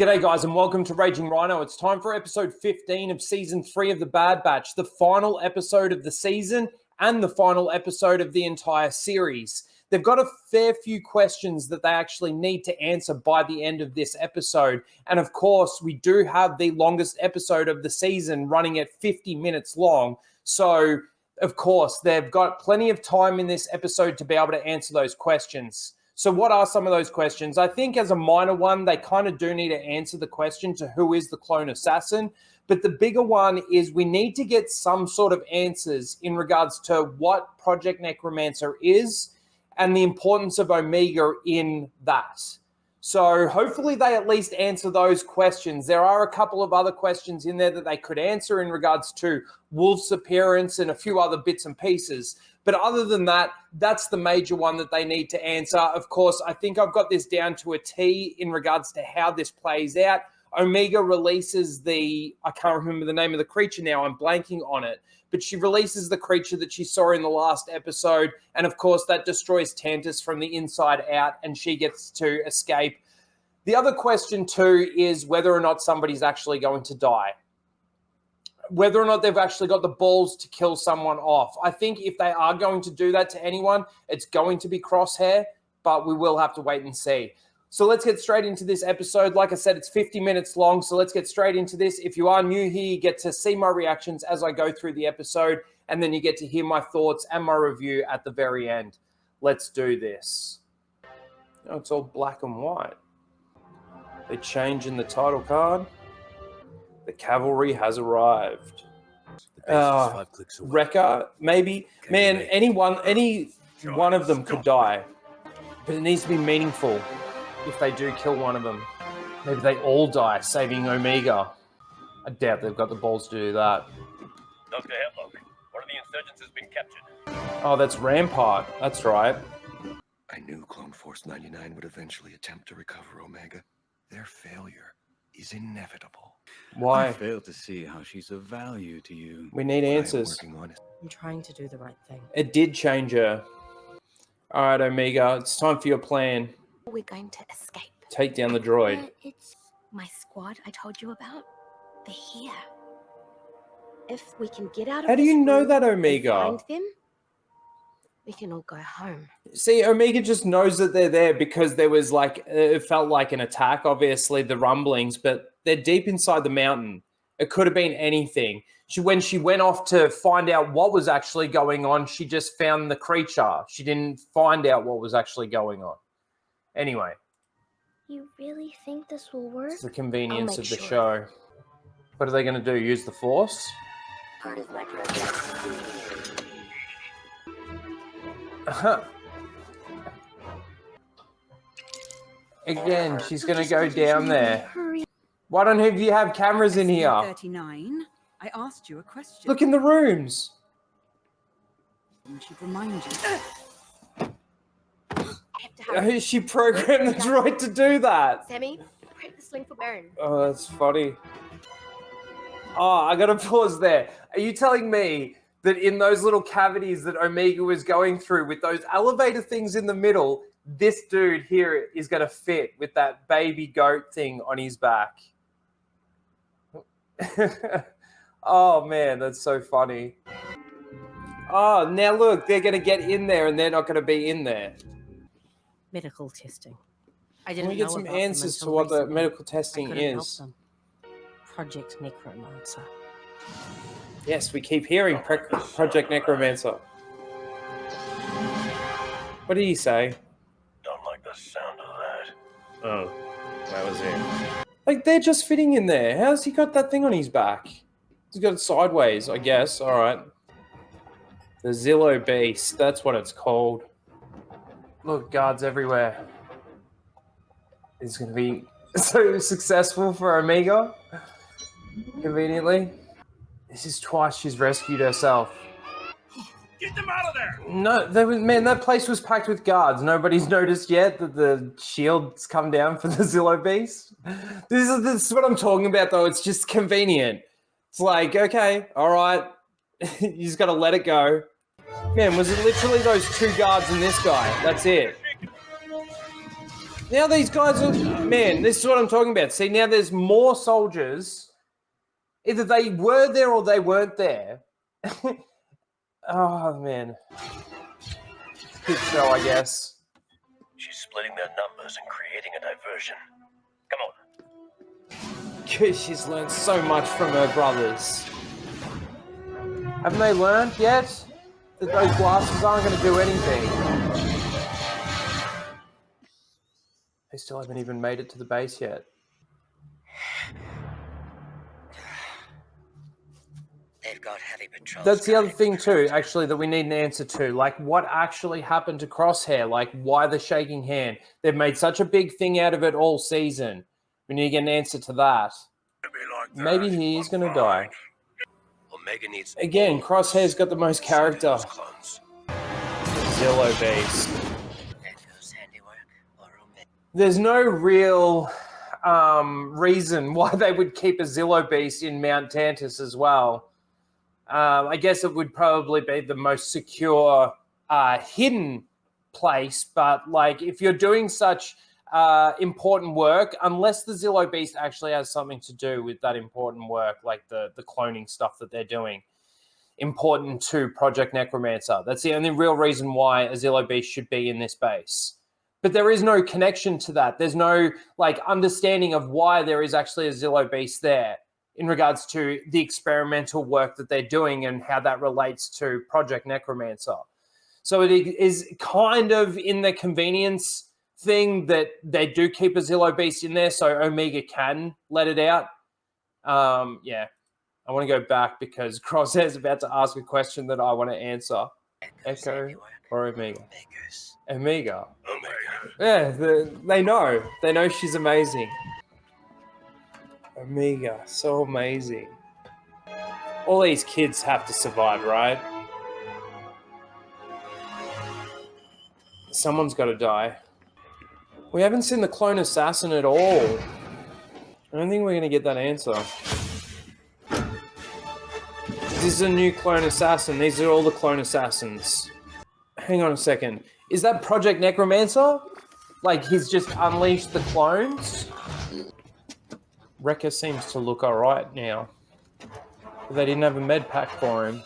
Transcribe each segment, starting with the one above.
G'day guys and welcome to Raging Rhino. It's time for episode 15 of season 3 of The Bad Batch, the final episode of the season and the final episode of the entire series. They've got a fair few questions that they actually need to answer by the end of this episode. And of course, we do have the longest episode of the season running at 50 minutes long. So, of course, they've got plenty of time in this episode to be able to answer those questions. So what are some of those questions? I think as a minor one, they kind of do need to answer the question to who is the clone assassin. But the bigger one is we need to get some sort of answers in regards to what Project Necromancer is and the importance of Omega in that. So hopefully they at least answer those questions. There are a couple of other questions in there that they could answer in regards to Wolf's appearance and a few other bits and pieces. But other than that, that's the major one that they need to answer. Of course, I think I've got this down to a T in regards to how this plays out. Omega releases I can't remember the name of the creature now, I'm blanking on it, but she releases the creature that she saw in the last episode, and of course that destroys Tantiss from the inside out, and she gets to escape. The other question too is whether or not somebody's actually going to die. Whether or not they've actually got the balls to kill someone off. I think if they are going to do that to anyone, it's going to be Crosshair, but we will have to wait and see. So let's get straight into this episode. Like I said, it's 50 minutes long, so let's get straight into this. If you are new here, you get to see my reactions as I go through the episode, and then you get to hear my thoughts and my review at the very end. Let's do this. Oh, it's all black and white. They change in the title card. The cavalry has arrived. Wrecker, maybe. Man, any one of them could die. But it needs to be meaningful if they do kill one of them. Maybe they all die, saving Omega. I doubt they've got the balls to do that. Dr. Hemlock, one of the insurgents has been captured. Oh, that's Rampart. That's right. I knew Clone Force 99 would eventually attempt to recover Omega. Their failure is inevitable. Why? I fail to see how she's of value to you. We need answers. I'm trying to do the right thing. It did change her. All right, Omega, it's time for your plan. We're going to escape. Take down the droid. It's my squad I told you about. They're here. If we can get out of How do you this know room that, and Omega? find them, we can all go home. See, Omega just knows that they're there because there was it felt like an attack, obviously, the rumblings, but they're deep inside the mountain. It could have been anything. When she went off to find out what was actually going on, she just found the creature. She didn't find out what was actually going on. Anyway. You really think this will work? It's the convenience of the sure. show. What are they going to do? Use the Force? Part of my project. Again, she's going to go down there. Hurry. Why don't you have cameras in here? 39. I asked you a question. Look in the rooms. I should remind you. I have to hurry. She programmed the droid to do that. Sammy, prep the sling for Baron. Oh, that's funny. Oh, I got to pause there. Are you telling me that in those little cavities that Omega was going through with those elevator things in the middle, this dude here is going to fit with that baby goat thing on his back? Oh, man, that's so funny. Oh, now look, they're going to get in there and they're not going to be in there. Medical testing. I Can didn't we get know some about them answers to until what the recently. medical I testing couldn't help is? them. Project Necromancer. Yes, we keep hearing Project Necromancer. What did he say? Don't like the sound of that. Oh, that was it. Like, they're just fitting in there. How's he got that thing on his back? He's got it sideways, I guess. All right. The Zillo Beast. That's what it's called. Look, guards everywhere. It's going to be so successful for Omega. Conveniently. This is twice she's rescued herself. Get them out of there! No, that place was packed with guards. Nobody's noticed yet that the shield's come down for the Zillo Beast. This is what I'm talking about, though. It's just convenient. It's like, okay, all right. You just got to let it go. Man, was it literally those two guards and this guy? That's it. Now these guys are, man, this is what I'm talking about. See, now there's more soldiers. Either they were there or they weren't there. Oh, man. Good show, I guess. She's splitting their numbers and creating a diversion. Come on. She's learned so much from her brothers. Haven't they learned yet that those blasters aren't going to do anything? They still haven't even made it to the base yet. They've got heavy patrols. That's the other thing too, actually, that we need an answer to. Like, what actually happened to Crosshair? Like, why the shaking hand? They've made such a big thing out of it all season. We need to get an answer to that. Maybe he is going to die. Omega needs Again, Crosshair's got the most character. clones. Zillow Beast. Echo's handiwork or Omega. There's no real reason why they would keep a Zillow Beast in Mount Tantiss as well. I guess it would probably be the most secure hidden place, but like if you're doing such important work, unless the Zillow Beast actually has something to do with that important work, like the cloning stuff that they're doing, important to Project Necromancer. That's the only real reason why a Zillow Beast should be in this base. But there is no connection to that. There's no like understanding of why there is actually a Zillow Beast there in regards to the experimental work that they're doing and how that relates to Project Necromancer. So it is kind of in the convenience thing that they do keep a Zillow Beast in there so Omega can let it out. Yeah, I want to go back because Crosshair's about to ask a question that I want to answer. Echo or Omega? Omega. Yeah, they know. They know she's amazing. Omega, so amazing. All these kids have to survive, right? Someone's got to die. We haven't seen the clone assassin at all. I don't think we're going to get that answer. This is a new clone assassin. These are all the clone assassins. Hang on a second. Is that Project Necromancer? Like, he's just unleashed the clones? Wrecker seems to look alright now. But they didn't have a med pack for him.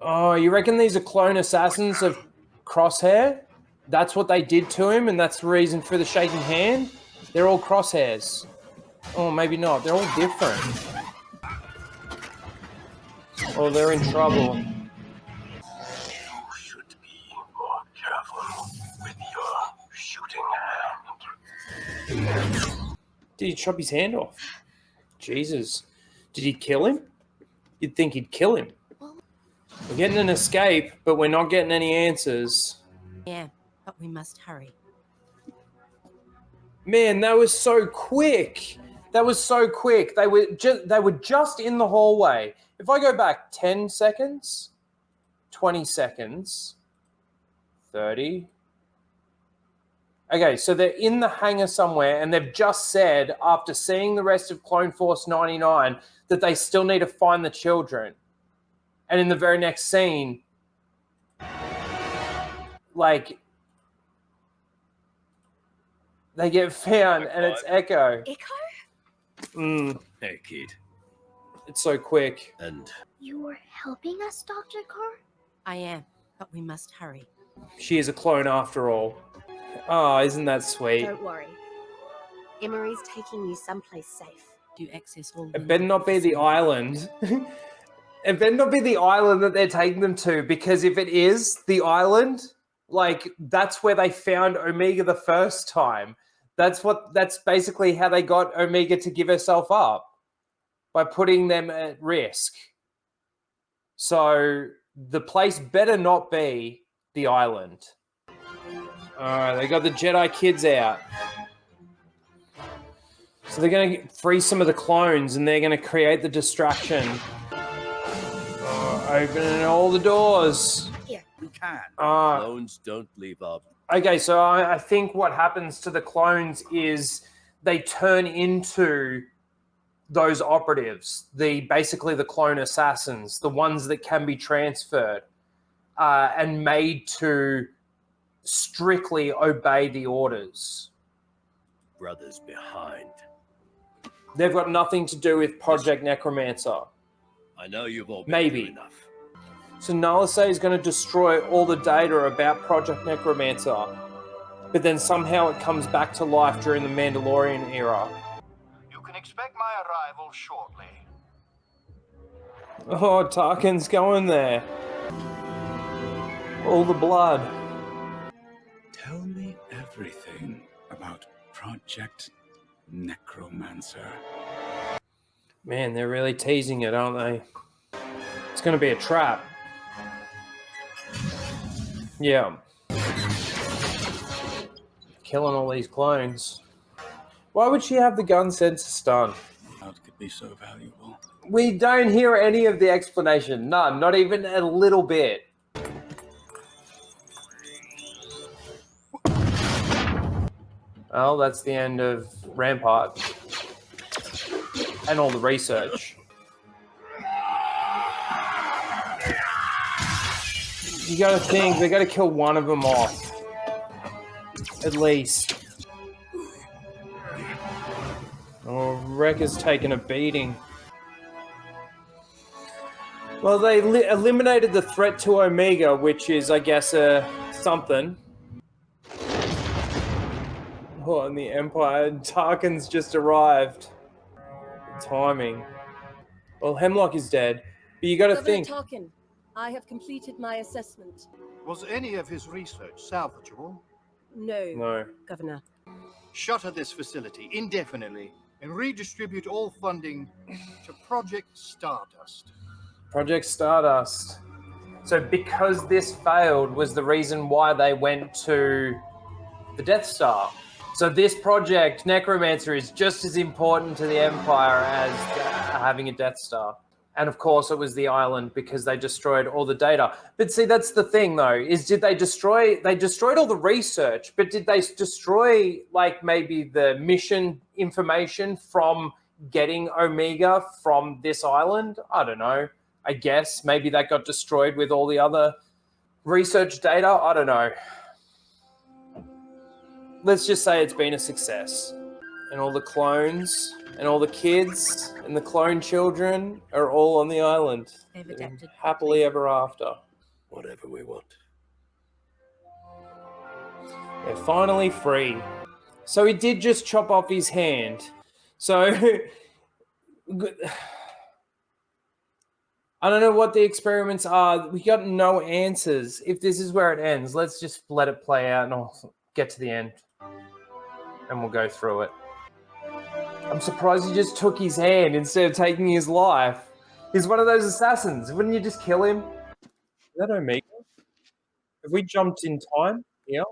Oh, you reckon these are clone assassins of Crosshair? That's what they did to him, and that's the reason for the shaking hand? They're all Crosshairs. Oh, maybe not. They're all different. Oh, they're in trouble. You should be more careful with your shooting hand. Did he chop his hand off? Jesus. Did he kill him? You'd think he'd kill him. We're getting an escape, but we're not getting any answers. Yeah, but we must hurry. Man, that was so quick. That was so quick. They were just in the hallway. If I go back 10 seconds, 20 seconds, 30. Okay, so they're in the hangar somewhere, and they've just said, after seeing the rest of Clone Force 99, that they still need to find the children. And in the very next scene, like, they get found, and it's Echo. Echo? Hey, kid. It's so quick. And You were helping us, Dr. Carr? I am, but we must hurry. She is a clone after all. Oh, isn't that sweet? Don't worry. Emery's taking you someplace safe. Do access all. It better not be the island. It better not be the island that they're taking them to, because if it is the island, like, that's where they found Omega the first time. That's basically how they got Omega to give herself up, by putting them at risk. So the place better not be the island. All right, they got the Jedi kids out. So they're going to free some of the clones, and they're going to create the distraction. Opening all the doors. Here. we can. Clones don't leave up. Okay, so I think what happens to the clones is they turn into those operatives, basically the clone assassins, the ones that can be transferred and made to strictly obey the orders. brothers behind. They've got nothing to do with Project Necromancer. I know you've all been Maybe. through enough. So Nalase is going to destroy all the data about Project Necromancer, but then somehow it comes back to life during the Mandalorian era. You can expect my arrival shortly. Oh, Tarkin's going there. All the blood. Tell me everything about Project Necromancer. Man, they're really teasing it, aren't they? It's going to be a trap. Yeah. Killing all these clones. Why would she have the gun sensor stun? How it could be so valuable. We don't hear any of the explanation. None. Not even a little bit. Well, that's the end of Rampart. And all the research. You gotta think, they gotta kill one of them off. At least. Oh, Wrecker's taken a beating. Well, they eliminated the threat to Omega, which is, I guess, something. Oh, and the Empire. Tarkin's just arrived. Timing. Well, Hemlock is dead. But you gotta think. Tarkin, I have completed my assessment. Was any of his research salvageable? No. Governor. Shutter this facility indefinitely and redistribute all funding to Project Stardust. Project Stardust. So because this failed was the reason why they went to the Death Star. So this project, Necromancer, is just as important to the Empire as having a Death Star. And of course it was the island because they destroyed all the data. But see, that's the thing though, is they destroyed all the research, but did they destroy like maybe the mission information from getting Omega from this island? I don't know. I guess maybe that got destroyed with all the other research data. I don't know. Let's just say it's been a success. And all the clones and all the kids and the clone children are all on the island. They've adapted. Happily ever after. Whatever we want. They're finally free. So he did just chop off his hand. So I don't know what the experiments are. We got no answers. If this is where it ends, let's just let it play out and I'll get to the end. And we'll go through it. I'm surprised he just took his hand instead of taking his life. He's one of those assassins. Wouldn't you just kill him? Is that Omega? Have we jumped in time? Yeah.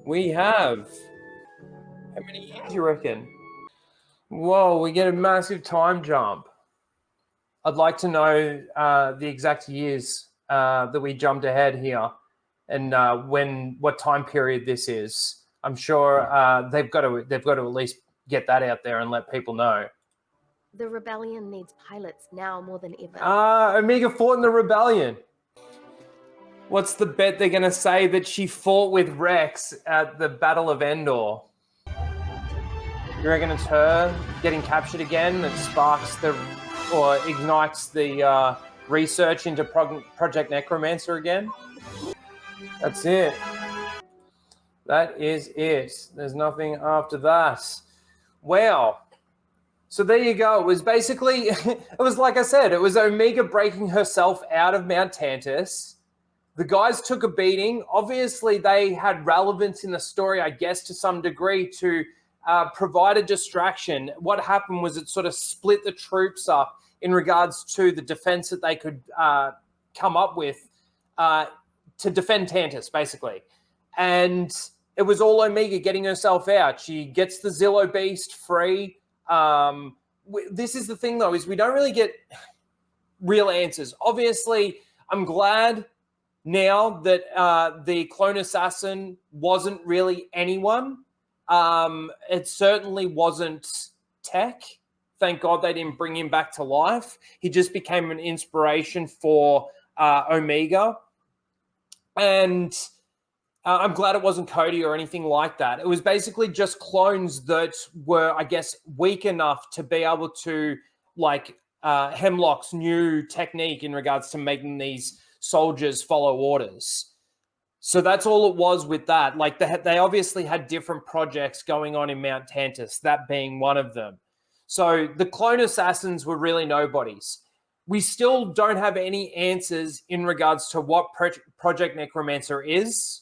We have. How many years do you reckon? Whoa, we get a massive time jump. I'd like to know the exact years that we jumped ahead here and what time period this is. I'm sure they've got to at least get that out there and let people know. The rebellion needs pilots now more than ever. Omega fought in the rebellion. What's the bet they're going to say that she fought with Rex at the Battle of Endor? You reckon it's her getting captured again that sparks or ignites the research into Project Necromancer again? That's it. That is it. There's nothing after that. Wow. So there you go. It was basically, it was like I said, it was Omega breaking herself out of Mount Tantiss. The guys took a beating. Obviously, they had relevance in the story, I guess, to some degree to provide a distraction. What happened was it sort of split the troops up in regards to the defense that they could come up with to defend Tantiss, basically. And it was all Omega getting herself out. She gets the Zillo Beast free. This is the thing, though, is we don't really get real answers. Obviously, I'm glad now that the clone assassin wasn't really anyone. It certainly wasn't Tech. Thank God they didn't bring him back to life. He just became an inspiration for Omega. And I'm glad it wasn't Cody or anything like that. It was basically just clones that were, I guess, weak enough to be able to, like, Hemlock's new technique in regards to making these soldiers follow orders. So that's all it was with that. Like, they obviously had different projects going on in Mount Tantiss, that being one of them. So the clone assassins were really nobodies. We still don't have any answers in regards to what Project Necromancer is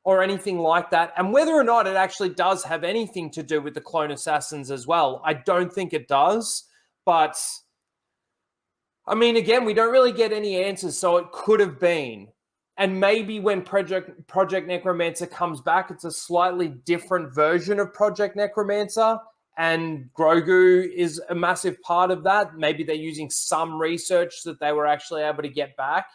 or anything like that, and whether or not it actually does have anything to do with the clone assassins as well. I don't think it does, but I mean, again, we don't really get any answers, so it could have been. And maybe when Project Necromancer comes back, it's a slightly different version of Project Necromancer, and Grogu is a massive part of that. Maybe they're using some research that they were actually able to get back.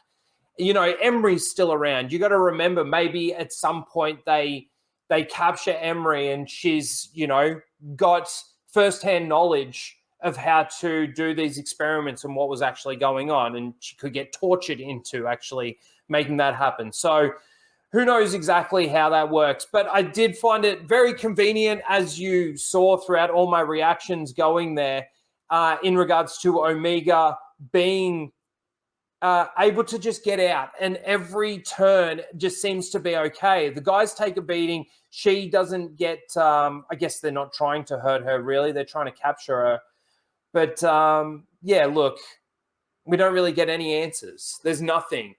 You know, Emery's still around. You got to remember, maybe at some point they capture Emery, and she's, you know, got firsthand knowledge of how to do these experiments and what was actually going on, and she could get tortured into actually making that happen. So who knows exactly how that works, but I did find it very convenient, as you saw throughout all my reactions going there, in regards to Omega being able to just get out, and every turn just seems to be okay. The guys take a beating. She doesn't get, I guess they're not trying to hurt her, really. They're trying to capture her. But yeah, look, we don't really get any answers. There's nothing.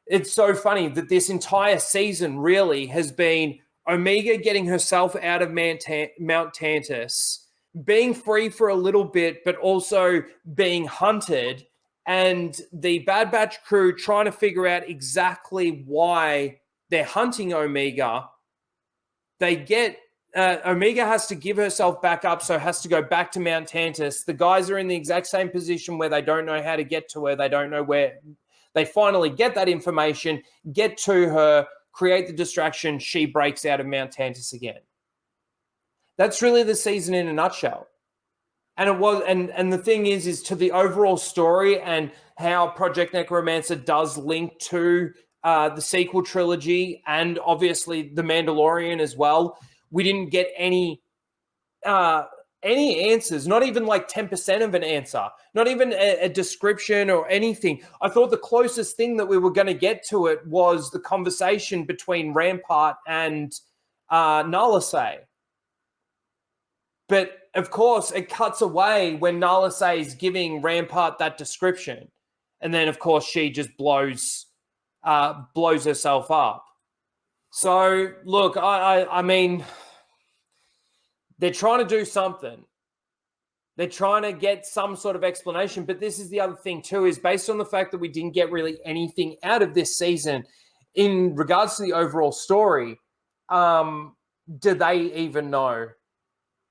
It's so funny that this entire season really has been Omega getting herself out of Mount Tantiss, being free for a little bit, but also being hunted, and the Bad Batch crew trying to figure out exactly why they're hunting Omega. They get Omega has to give herself back up, so has to go back to Mount Tantiss. The guys are in the exact same position where they don't know how to get to her. They don't know where. They finally get that information, get to her, create the distraction. She breaks out of Mount Tantiss again. That's really the season in a nutshell. And it was, and the thing is to the overall story and how Project Necromancer does link to the sequel trilogy and obviously The Mandalorian as well. We didn't get any answers, not even like 10% of an answer, not even a description or anything. I thought the closest thing that we were going to get to it was the conversation between Rampart and Nalase. But of course, it cuts away when Nalase is giving Rampart that description. And then, of course, she just blows herself up. So, look, I mean, they're trying to do something. They're trying to get some sort of explanation. But this is the other thing, too, is based on the fact that we didn't get really anything out of this season in regards to the overall story, do they even know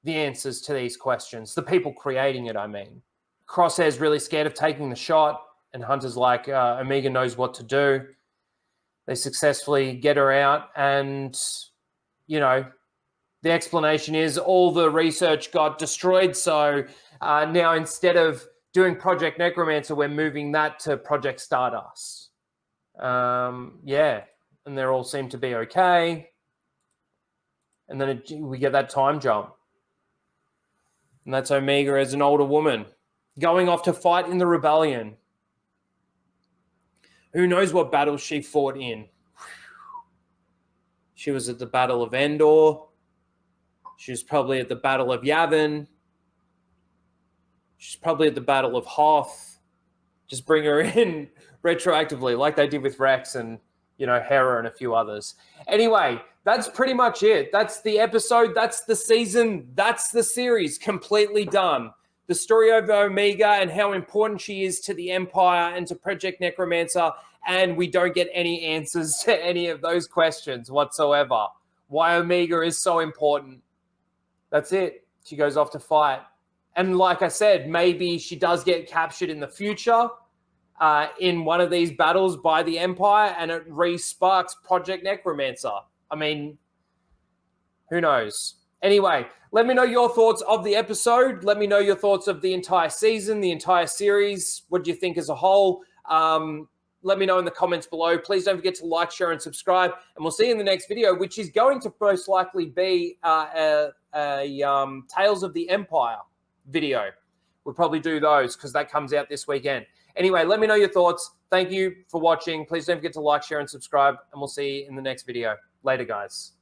the answers to these questions? The people creating it, I mean. Crosshair's really scared of taking the shot, and Hunter's like, Omega knows what to do. They successfully get her out, and, you know, the explanation is all the research got destroyed, so now instead of doing Project Necromancer, we're moving that to Project Stardust. Yeah, and they all seem to be okay. And then we get that time jump. And that's Omega as an older woman going off to fight in the rebellion. Who knows what battles she fought in? She was at the Battle of Endor. She was probably at the Battle of Yavin. She's probably at the Battle of Hoth. Just bring her in retroactively, like they did with Rex and, you know, Hera and a few others. Anyway, that's pretty much it. That's the episode. That's the season. That's the series. Completely done. The story of Omega and how important she is to the Empire and to Project Necromancer, and we don't get any answers to any of those questions whatsoever. Why Omega is so important. That's it. She goes off to fight. And like I said, maybe she does get captured in the future in one of these battles by the Empire, and it re-sparks Project Necromancer. I mean, who knows? Anyway, let me know your thoughts of the episode. Let me know your thoughts of the entire season, the entire series. What do you think as a whole? let me know in the comments below. Please don't forget to like, share, and subscribe. And we'll see you in the next video, which is going to most likely be a Tales of the Empire video. We'll probably do those because that comes out this weekend. Anyway, let me know your thoughts. Thank you for watching. Please don't forget to like, share, and subscribe. And we'll see you in the next video. Later, guys.